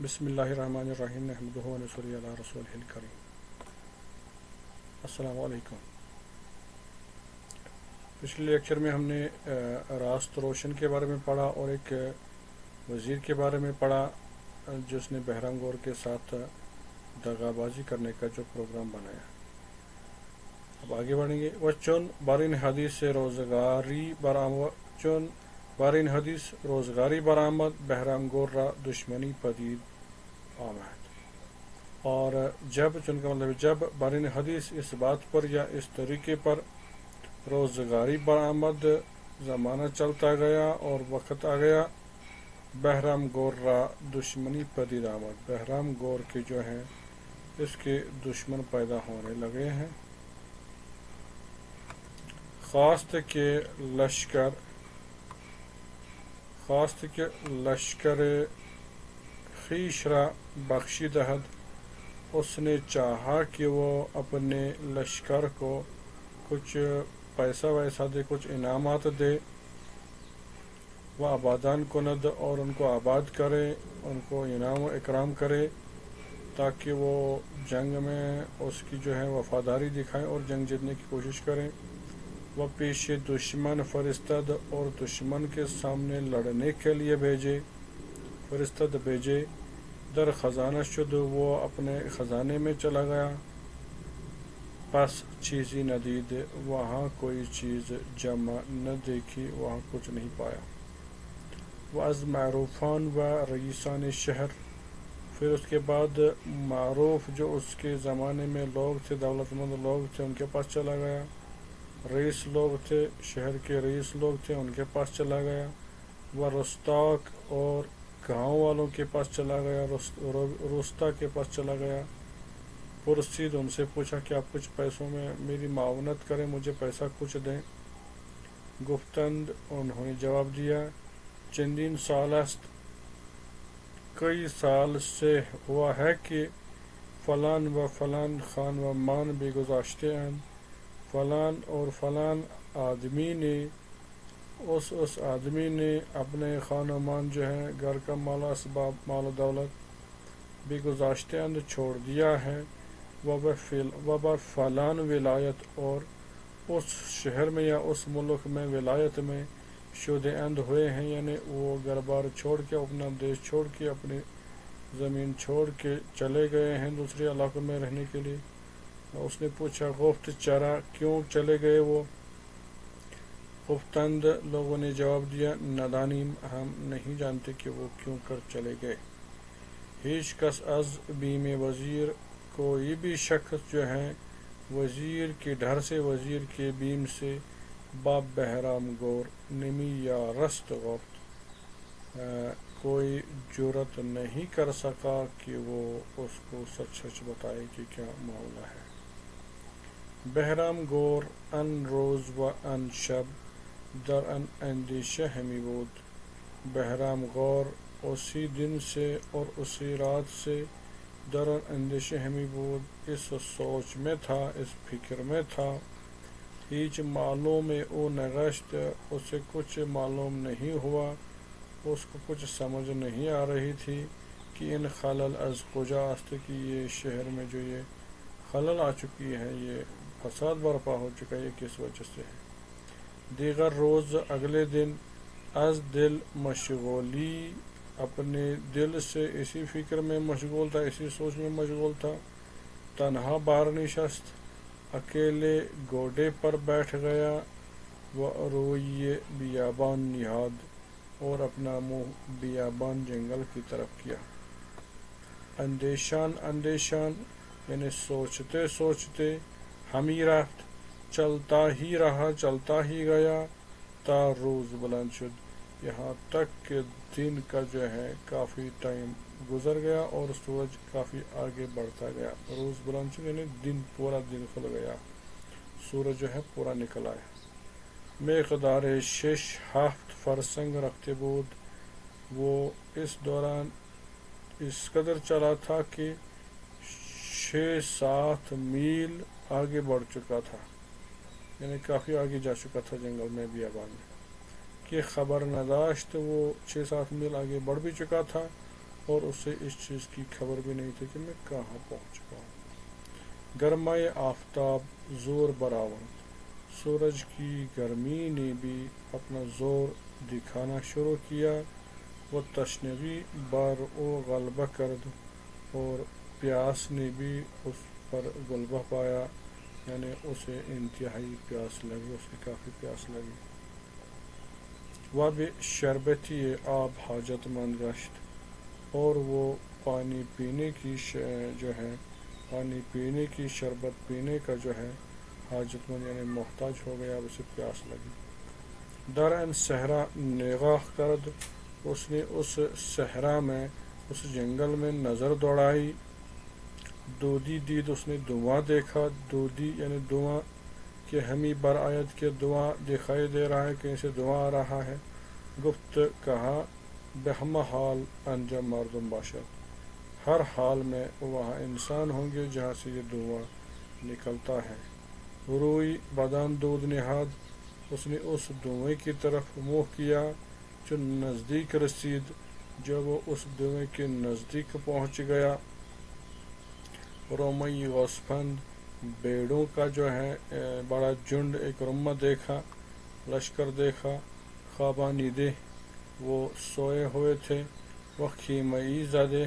بسم اللہ الرحمن الرحیم نحمدہ و نصلی علی رسولہ الکریم۔ السلام علیکم۔ پچھلے لیکچر میں ہم نے راست روشن کے بارے میں پڑھا اور ایک وزیر کے بارے میں پڑھا جس نے بہرام گور کے ساتھ دغا بازی کرنے کا جو پروگرام بنایا۔ اب آگے بڑھیں گے۔ وچن بارین حدیث سے روزگاری برآمد بہرام گور را دشمنی پدید آمد۔ اور جب چن کا مطلب جب بارین حدیث اس بات پر یا اس طریقے پر روزگاری برآمد زمانہ چلتا گیا اور وقت آ گیا، بہرام گور را دشمنی پدید آمد، بہرام گور کے جو ہیں اس کے دشمن پیدا ہونے لگے ہیں۔ خواست کے لشکر خویش را بخشی دہد، اس نے چاہا کہ وہ اپنے لشکر کو کچھ پیسہ ویسا دے، کچھ انعامات دے، وہ آبادان کند اور ان کو آباد کرے، ان کو انعام و اکرام کرے تاکہ وہ جنگ میں اس کی جو ہے وفاداری دکھائیں اور جنگ جیتنے کی کوشش کریں۔ وہ پیش دشمن فرستد اور دشمن کے سامنے لڑنے کے لیے بھیجے، در خزانہ شد، وہ اپنے خزانے میں چلا گیا، پس چیزی ندید، وہاں کوئی چیز جمع نہ دیکھی، وہاں کچھ نہیں پایا۔ وہ از معروفان و رئیسان شہر، پھر اس کے بعد معروف جو اس کے زمانے میں لوگ تھے، دولت مند لوگ تھے، ان کے پاس چلا گیا، رئیس لوگ تھے، شہر کے رئیس لوگ تھے، ان کے پاس چلا گیا، وہ رستاق اور گاؤں والوں کے پاس چلا گیا، روستا کے پاس چلا گیا، پرسید، ان سے پوچھا کہ آپ کچھ پیسوں میں میری معاونت کریں، مجھے پیسہ کچھ دیں۔ گفتند، انہوں نے جواب دیا، چندین سال است، کئی سال سے ہوا ہے کہ فلان و فلان خان و مان بھی گزاشتے ہیں، فلان اور فلان آدمی نے اس آدمی نے اپنے خان و مان جو ہے گھر کا مال اسباب مال و دولت بھی گزاشتے اند چھوڑ دیا ہے، وہ بر فلان ولایت اور اس شہر میں یا اس ملک میں ولایت میں شدہ اند ہوئے ہیں، یعنی وہ گھر بار چھوڑ کے اپنا دیش چھوڑ کے اپنی زمین چھوڑ کے چلے گئے ہیں دوسرے علاقوں میں رہنے کے لیے۔ اس نے پوچھا، گفت چرا کیوں چلے گئے وہ؟ گفتند، لوگوں نے جواب دیا، ندانیم، ہم نہیں جانتے کہ وہ کیوں کر چلے گئے۔ ہیچ کس از بیم وزیر، کوئی بھی شخص جو ہے وزیر کے ڈر سے، وزیر کے بیم سے، باب بہرام گور نمی یا رست گفت، کوئی جرأت نہیں کر سکا کہ وہ اس کو سچ بتائے کہ کیا معاملہ ہے۔ بہرام گور ان روز و ان شب در ان اندیشہ ہمی بود، بہرام گور اسی دن سے اور اسی رات سے در ان اندیشہ ہمی بود، اس سوچ میں تھا، اس فکر میں تھا، ہیچ معلوم او نگشت، اسے کچھ معلوم نہیں ہوا، اس کو کچھ سمجھ نہیں آ رہی تھی کہ ان خلل از کجا است، کہ یہ شہر میں جو یہ خلل آ چکی ہے، یہ فساد برپا ہو چکا ہے، یہ کس وجہ سے ہے۔ دیگر روز، اگلے دن، از دل مشغولی، اپنے دل سے اسی فکر میں مشغول تھا، اسی سوچ میں مشغول تھا، تنہا بار نشست، اکیلے گوڈے پر بیٹھ گیا، وہ روی بیابان نہاد، اور اپنا منہ بیابان جنگل کی طرف کیا، اندیشان یعنی سوچتے سوچتے، ہمی رفت، چلتا ہی رہا، چلتا ہی گیا، تا روز بلند شد، یہاں تک کہ دن کا جو ہے کافی ٹائم گزر گیا اور سورج کافی آگے بڑھتا گیا۔ روز بلند شد یعنی دن، پورا دن کھل گیا، سورج جو ہے پورا نکل آیا۔ مقدار 6-7 فرسنگ رکھتے بود، وہ اس دوران اس قدر چلا تھا کہ 6-7 میل آگے بڑھ چکا تھا، یعنی کافی آگے جا چکا تھا جنگل میں، بیابان میں، کہ خبر نداشت، وہ 6-7 میل آگے بڑھ بھی چکا تھا اور اسے اس چیز کی خبر بھی نہیں تھی کہ میں کہاں پہنچ چکا ہوں۔ گرمائے آفتاب زور برآورد، سورج کی گرمی نے بھی اپنا زور دکھانا شروع کیا، وہ تشنگی بر او غلبہ کرد، اور پیاس نے بھی اس پر غلبہ پایا، یعنی اسے انتہائی پیاس لگی، اسے کافی پیاس لگی۔ وہ بھی شربتی آب حاجت مند گشت، اور وہ پانی پینے کی پانی پینے کی شربت پینے کا حاجت مند یعنی محتاج ہو گیا، اب اسے پیاس لگی۔ در ان صحرا نگاہ کرد، اس نے اس صحرا میں، اس جنگل میں نظر دوڑائی۔ دودی دید، اس نے دھواں دیکھا، دودی یعنی دھواں کہ ہمیں برآیت کے دھواں دکھائی دے رہا ہے، کہیں سے دھواں آ رہا ہے۔ گفت کہا بہم حال انجم مردم باشد، ہر حال میں وہاں انسان ہوں گے جہاں سے یہ دھواں نکلتا ہے۔ روئی بدن دود نہاد، اس نے اس دھوئیں کی طرف منہ کیا، جو نزدیک رسید، جب وہ اس دھوئیں کے نزدیک پہنچ گیا۔ رومی غصفند، بیڑوں کا بڑا جھنڈ، ایک رمہ دیکھا، لشکر دیکھا۔ خوابانیدے، وہ سوئے ہوئے تھے۔ وہ خیمئی زدے،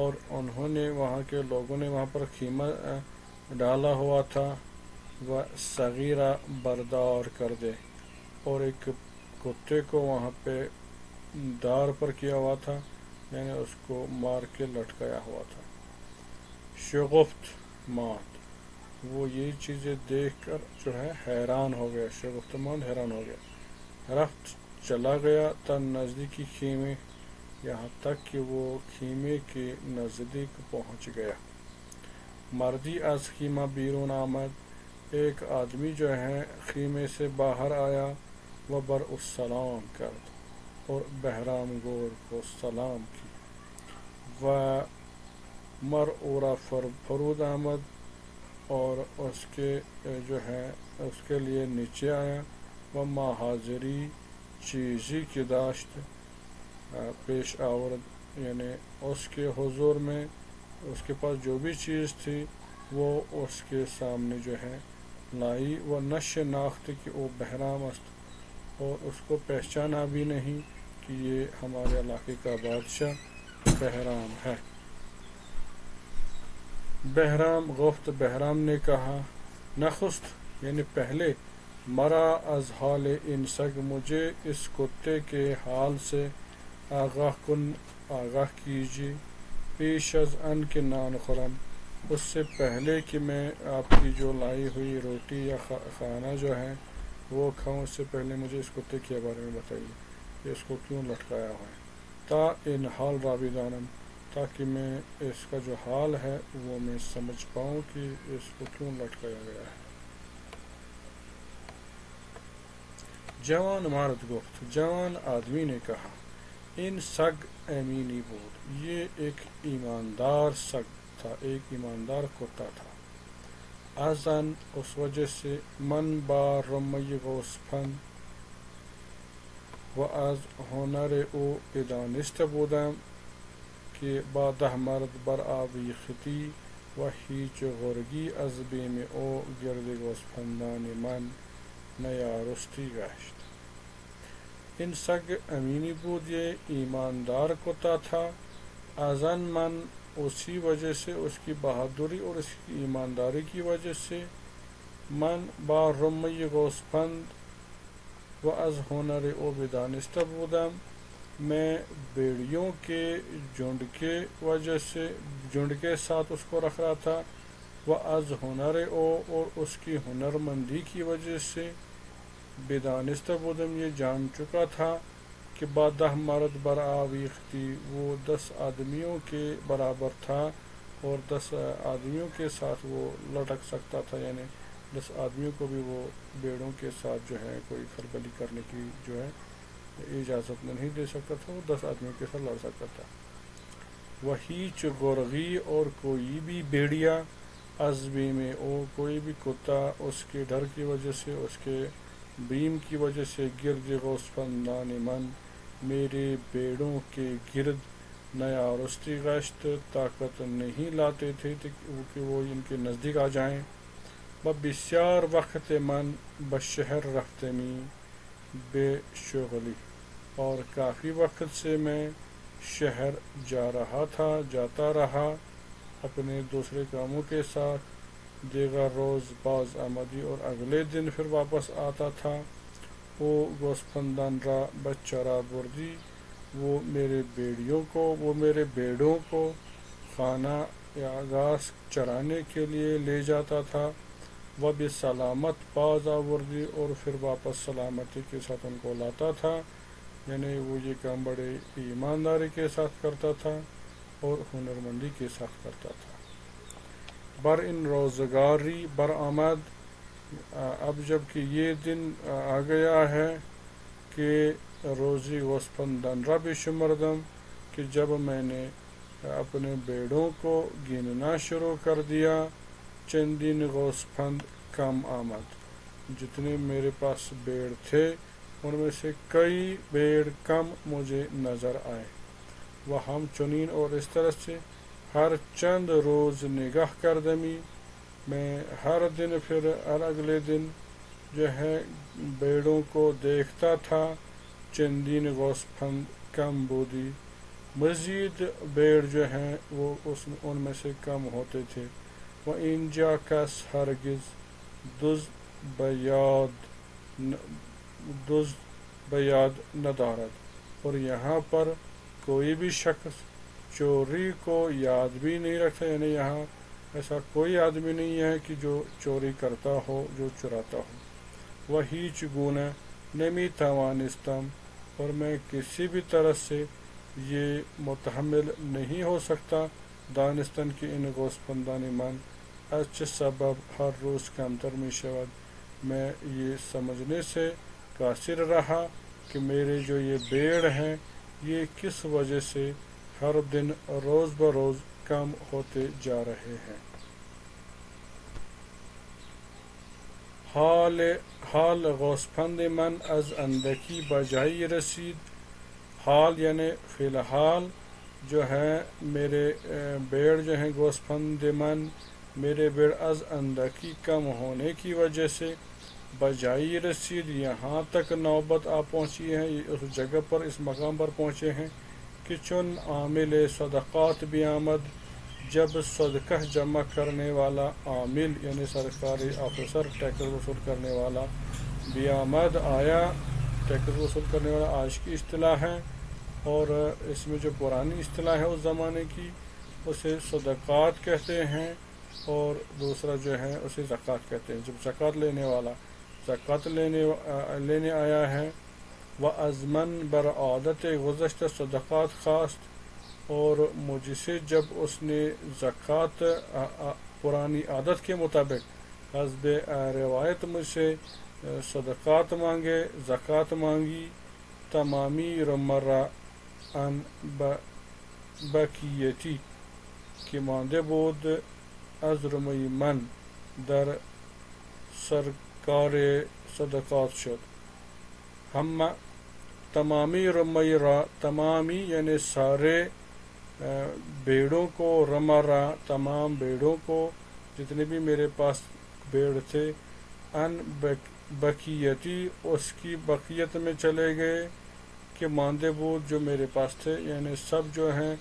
اور انہوں نے وہاں کے لوگوں نے وہاں پر خیمہ ڈالا ہوا تھا۔ وہ صغیرہ بردار کر دے، اور ایک کتے کو وہاں پہ دار پر کیا ہوا تھا، یعنی اس کو مار کے لٹکایا ہوا تھا۔ شگفت ماند، وہ یہ چیزیں دیکھ کر حیران ہو گیا، شگفت ماند حیران ہو گیا۔ رفت، چلا گیا، تا نزدیکی خیمے، یہاں تک کہ وہ خیمے کے نزدیک پہنچ گیا۔ مردی از خیمہ بیرون آمد، ایک آدمی خیمے سے باہر آیا۔ وہ بر اس سلام کرد، اور بہرام گور کو سلام کی۔ و مر اورا فرود آمد، اور اس کے لیے نیچے آیا۔ و ما حاضری چیزی کی داشت، پیش آورد، یعنی اس کے حضور میں اس کے پاس جو بھی چیز تھی وہ اس کے سامنے لائی۔ وہ نش ناخت کہ وہ بہرام است، اور اس کو پہچانا بھی نہیں کہ یہ ہمارے علاقے کا بادشاہ بہرام ہے۔ بہرام گفت، بہرام نے کہا، نخست یعنی پہلے، مرا از حال این سگ، مجھے اس کتے کے حال سے آگاہ کیجیے۔ پیش از ان کے نان خورم، اس سے پہلے کہ میں آپ کی جو لائی ہوئی روٹی یا کھانا وہ کھاؤں، اس سے پہلے مجھے اس کتے کے بارے میں بتائیے کہ اس کو کیوں لٹکایا ہوا ہے۔ تا ان حال راوی دانم، تاکہ میں اس کا جو حال ہے وہ میں سمجھ پاؤں کہ اس کو کیوں لٹکایا گیا ہے۔ جوان مرد گفت، جوان آدمی نے کہا، ان سگ امینی بود، یہ ایک ایماندار سگ تھا، ایک ایماندار کتا تھا۔ ازن، اس وجہ سے، من با رمی گوسفند، و از هنر او بدانسته بودم که با 10 مرد برآویختی و هیچ غرگی از بیم او گرد گوسفندان من نیارستی گشت۔ ان سگ امینی بود، یہ ایماندار کتا تھا۔ ازن، من، اسی وجہ سے، اس کی بہادری اور اس کی ایمانداری کی وجہ سے، من با رمی گوسفند و از ہنر او بدانسته بودم، میں بیڑیوں کے جھنڈ کے وجہ سے، جھنڈ کے ساتھ اس کو رکھ رہا تھا، و از ہنر او، اور اس کی ہنرمندی کی وجہ سے، بدانسته بودم، یہ جان چکا تھا کہ با 10 مرد برآویختی، وہ 10 آدمیوں کے برابر تھا، اور 10 آدمیوں کے ساتھ وہ لٹک سکتا تھا، یعنی 10 آدمیوں کو بھی وہ بیڑوں کے ساتھ کوئی کھلبلی کرنے کی اجازت نہیں دے سکتا تھا، وہ 10 آدمیوں کے ساتھ لڑ سکتا تھا۔ وہ ہیچ غرگی، اور کوئی بھی بیڑیا، از بیم او، کوئی بھی کتا، اس کے ڈر کی وجہ سے، اس کے بیم کی وجہ سے، گرد گوسفندان من، میرے بیڑوں کے گرد، نیا رستی گشت طاقت نہیں لاتے تھے کہ وہ ان کے نزدیک آ جائیں. بسیار وقت من به شہر رفتمی بے شغلی، اور کافی وقت سے میں شہر جاتا رہا اپنے دوسرے کاموں کے ساتھ. دیگر روز باز آمدی، اور اگلے دن پھر واپس آتا تھا. او گوسفندان را بچرا بردی، وہ میرے بیڑوں کو خانہ یا گھاس چرانے کے لیے لے جاتا تھا. وہ بھی سلامت باز آوردی، اور پھر واپس سلامتی کے ساتھ ان کو لاتا تھا. یعنی وہ یہ کام بڑے ایمانداری کے ساتھ کرتا تھا اور ہنرمندی کے ساتھ کرتا تھا. بر ان روزگاری برآمد، اب جب کہ یہ دن آ گیا ہے کہ روزی گوسفندان را بشمردم، کہ جب میں نے اپنے بیڑوں کو گننا شروع کر دیا. چندین گوسفند کم آمد، جتنے میرے پاس بیڑ تھے ان میں سے کئی بیڑ کم مجھے نظر آئے. وہ ہم چنین، اور اس طرح سے ہر چند روز نگاہ کردمی، میں ہر دن پھر ہر اگلے دن جو ہے بیڑوں کو دیکھتا تھا. چندین گوسفند کم بودی، مزید بیڑ جو ہیں وہ ان میں سے کم ہوتے تھے. وہ اینجا کس ہرگز دزد بیاد ندارد، اور یہاں پر کوئی بھی شخص چوری کو یاد بھی نہیں رکھتا. یعنی یہاں ایسا کوئی آدمی نہیں ہے کہ جو چوری کرتا ہو، جو چراتا ہو. وہ ہیچ گونه نمی توانستم، اور میں کسی بھی طرح سے یہ متحمل نہیں ہو سکتا. دانستن کی ان گوسفندانی من از چه سبب ہر روز کمتر می شود، میں یہ سمجھنے سے قاصر رہا کہ میرے جو یہ بیڑ ہیں یہ کس وجہ سے ہر دن روز بروز کم ہوتے جا رہے ہیں. حال گوسفند من از اندکی بجائی رسید. حال یعنی فی الحال جو ہے میرے بیڑ جو ہیں گوسفند من، میرے بیڑ از اندکی کم ہونے کی وجہ سے بجائی رسید یہاں تک نوبت آ پہنچی ہے، اس جگہ پر اس مقام پر پہنچے ہیں کہ چون عامل صدقات بھی آمد، جب صدقہ جمع کرنے والا عامل یعنی سرکاری آفیسر ٹیکس وصول کرنے والا بھی آمد آیا. ٹیکس وصول کرنے والا آج کی اصطلاح ہے، اور اس میں جو پرانی اصطلاح ہے اس زمانے کی اسے صدقات کہتے ہیں، اور دوسرا جو ہے اسے زکوٰۃ کہتے ہیں. جب زکوٰۃ لینے والا زکوٰۃ لینے آیا ہے. و از من بر عادت گذشتہ صدقات خواست، اور مجھ سے جب اس نے زکوٰۃ پرانی عادت کے مطابق حسب روایت مجھ سے صدقات مانگے، زکوٰۃ مانگی. تمامی رمرہ ان بکیتی، کہ مانده بود از رمی من در سرکار صدقات شد. ہم تمامی رمی را، تمامی یعنی سارے بیڑوں کو، رما را تمام بیڑوں کو، جتنے بھی میرے پاس بیڑ تھے، ان بقیتی اس کی بقیت میں چلے گئے، کہ مانده بود جو میرے پاس تھے، یعنی سب جو ہیں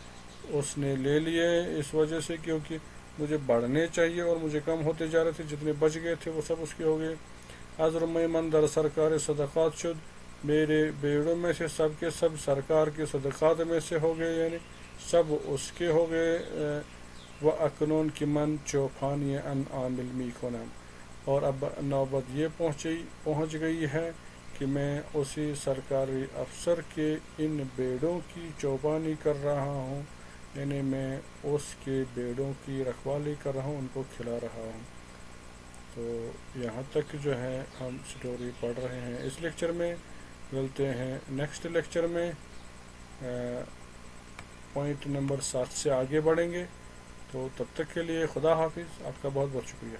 اس نے لے لیے. اس وجہ سے کیونکہ مجھے بڑھنے چاہیے اور مجھے کم ہوتے جا رہے تھے، جتنے بچ گئے تھے وہ سب اس کے ہو گئے. از رمی من در سرکار صدقات شد، میرے بیڑوں میں سے سب کے سب سرکار کے صدقات میں سے ہو گئے، یعنی سب اس کے ہو گئے. و اکنون کی من چوپانی ان عامل می کنم، اور اب نوبت یہ پہنچ گئی ہے کہ میں اسی سرکاری افسر کے ان بیڑوں کی چوپانی کر رہا ہوں، یعنی میں اس کے بیڑوں کی رکھوالی کر رہا ہوں، ان کو کھلا رہا ہوں. تو یہاں تک جو ہے ہم سٹوری پڑھ رہے ہیں. اس لیکچر میں ملتے ہیں نیکسٹ لیکچر میں، پوائنٹ نمبر 7 سے آگے بڑھیں گے. تو تب تک کے لیے خدا حافظ. آپ کا بہت بہت شکریہ.